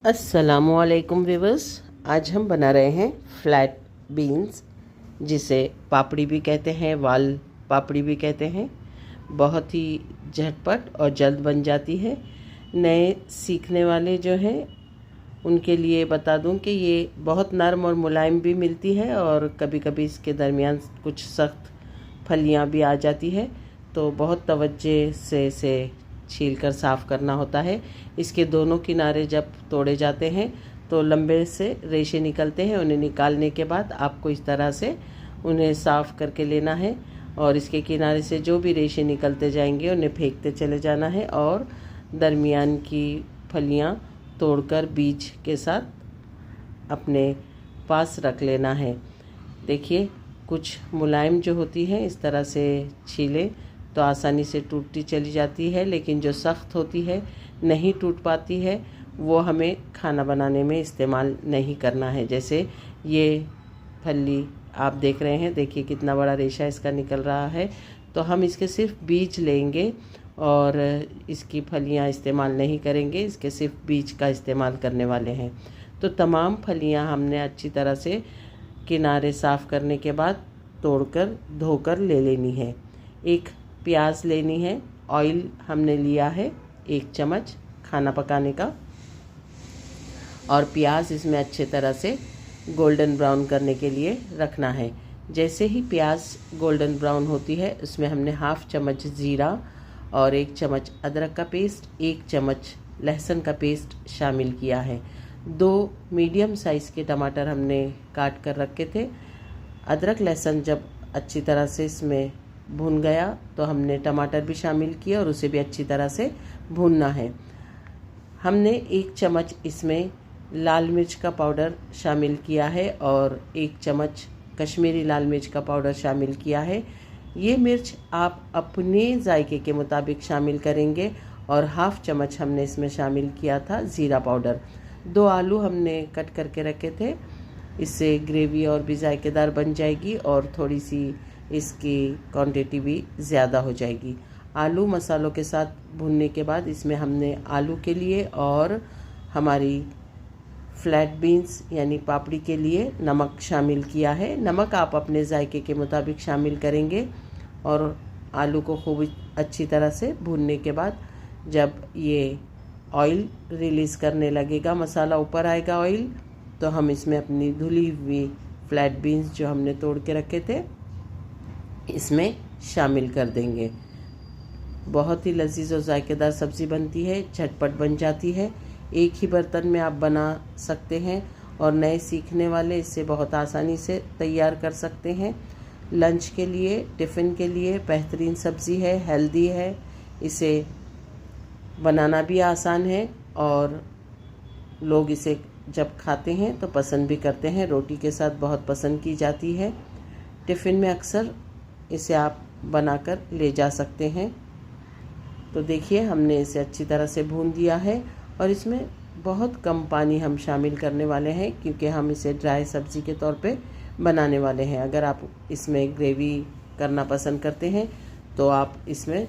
अस्सलामुअलैकुम व्यूअर्स। आज हम बना रहे हैं फ्लैट बीन्स, जिसे पापड़ी भी कहते हैं, वाल पापड़ी भी कहते हैं। बहुत ही झटपट और जल्द बन जाती है। नए सीखने वाले जो हैं उनके लिए बता दूं कि ये बहुत नरम और मुलायम भी मिलती है और कभी कभी इसके दरमियान कुछ सख्त फलियां भी आ जाती है, तो बहुत तवज्जो से इसे छील कर साफ़ करना होता है। इसके दोनों किनारे जब तोड़े जाते हैं तो लंबे से रेशे निकलते हैं। उन्हें निकालने के बाद आपको इस तरह से उन्हें साफ़ करके लेना है और इसके किनारे से जो भी रेशे निकलते जाएंगे उन्हें फेंकते चले जाना है और दरमियान की फलियां तोड़कर बीज के साथ अपने पास रख लेना है। देखिए, कुछ मुलायम जो होती है इस तरह से छीलें तो आसानी से टूटती चली जाती है, लेकिन जो सख्त होती है नहीं टूट पाती है वो हमें खाना बनाने में इस्तेमाल नहीं करना है। जैसे ये फली आप देख रहे हैं, देखिए कितना बड़ा रेशा इसका निकल रहा है। तो हम इसके सिर्फ बीज लेंगे और इसकी फलियां इस्तेमाल नहीं करेंगे, इसके सिर्फ बीज का इस्तेमाल करने वाले हैं। तो तमाम फलियां हमने अच्छी तरह से किनारे साफ़ करने के बाद तोड़कर धोकर ले लेनी है। एक प्याज लेनी है। ऑयल हमने लिया है 1 चम्मच खाना पकाने का, और प्याज इसमें अच्छे तरह से गोल्डन ब्राउन करने के लिए रखना है। जैसे ही प्याज गोल्डन ब्राउन होती है उसमें हमने 1/2 चम्मच ज़ीरा और 1 चम्मच अदरक का पेस्ट, 1 चम्मच लहसुन का पेस्ट शामिल किया है। 2 मीडियम साइज़ के टमाटर हमने काट कर रखे थे। अदरक लहसुन जब अच्छी तरह से इसमें भून गया तो हमने टमाटर भी शामिल किया और उसे भी अच्छी तरह से भूनना है। हमने 1 चम्मच इसमें लाल मिर्च का पाउडर शामिल किया है और 1 चम्मच कश्मीरी लाल मिर्च का पाउडर शामिल किया है। ये मिर्च आप अपने जायके के मुताबिक शामिल करेंगे। और 1/2 चम्मच हमने इसमें शामिल किया था ज़ीरा पाउडर। 2 आलू हमने कट करके रखे थे। इससे ग्रेवी और भी जायकेदार बन जाएगी और थोड़ी सी इसकी क्वांटिटी भी ज़्यादा हो जाएगी। आलू मसालों के साथ भूनने के बाद इसमें हमने आलू के लिए और हमारी फ्लैट बीन्स यानी पापड़ी के लिए नमक शामिल किया है। नमक आप अपने जायके के मुताबिक शामिल करेंगे और आलू को खूब अच्छी तरह से भूनने के बाद जब ये ऑयल रिलीज़ करने लगेगा, मसाला ऊपर आएगा ऑयल, तो हम इसमें अपनी धुली हुई फ्लैट बीन्स जो हमने तोड़ के रखे थे इसमें शामिल कर देंगे। बहुत ही लजीज और जायकेदार सब्ज़ी बनती है, झटपट बन जाती है। एक ही बर्तन में आप बना सकते हैं और नए सीखने वाले इसे बहुत आसानी से तैयार कर सकते हैं। लंच के लिए, टिफ़िन के लिए बेहतरीन सब्ज़ी है, हेल्दी है। इसे बनाना भी आसान है और लोग इसे जब खाते हैं तो पसंद भी करते हैं। रोटी के साथ बहुत पसंद की जाती है। टिफ़िन में अक्सर इसे आप बनाकर ले जा सकते हैं। तो देखिए, हमने इसे अच्छी तरह से भून दिया है और इसमें बहुत कम पानी हम शामिल करने वाले हैं क्योंकि हम इसे ड्राई सब्ज़ी के तौर पे बनाने वाले हैं। अगर आप इसमें ग्रेवी करना पसंद करते हैं तो आप इसमें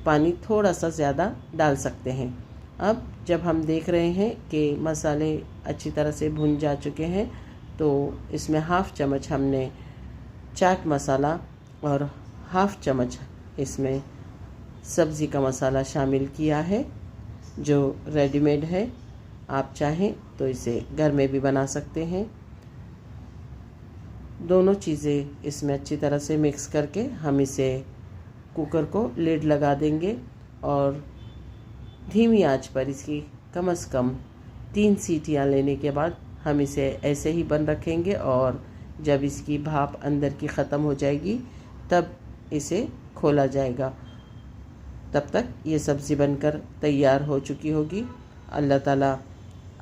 पानी थोड़ा सा ज़्यादा डाल सकते हैं। अब जब हम देख रहे हैं कि मसाले अच्छी तरह से भुन जा चुके हैं तो इसमें 1/2 चम्मच हमने चाट मसाला और 1/2 चम्मच इसमें सब्ज़ी का मसाला शामिल किया है जो रेडीमेड है। आप चाहें तो इसे घर में भी बना सकते हैं। दोनों चीज़ें इसमें अच्छी तरह से मिक्स करके हम इसे कुकर को लिड लगा देंगे और धीमी आंच पर इसकी कम से कम 3 सीटियां लेने के बाद हम इसे ऐसे ही बंद रखेंगे और जब इसकी भाप अंदर की ख़त्म हो जाएगी तब इसे खोला जाएगा। तब तक ये सब्ज़ी बनकर तैयार हो चुकी होगी। अल्लाह ताला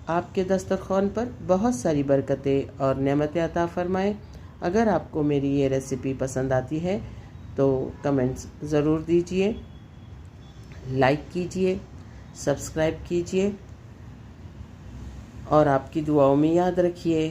आपके दस्तरख़्वान पर बहुत सारी बरकतें और नेमतें अता फ़रमाए। अगर आपको मेरी ये रेसिपी पसंद आती है तो कमेंट्स ज़रूर दीजिए, लाइक कीजिए, सब्सक्राइब कीजिए और आपकी दुआओं में याद रखिए।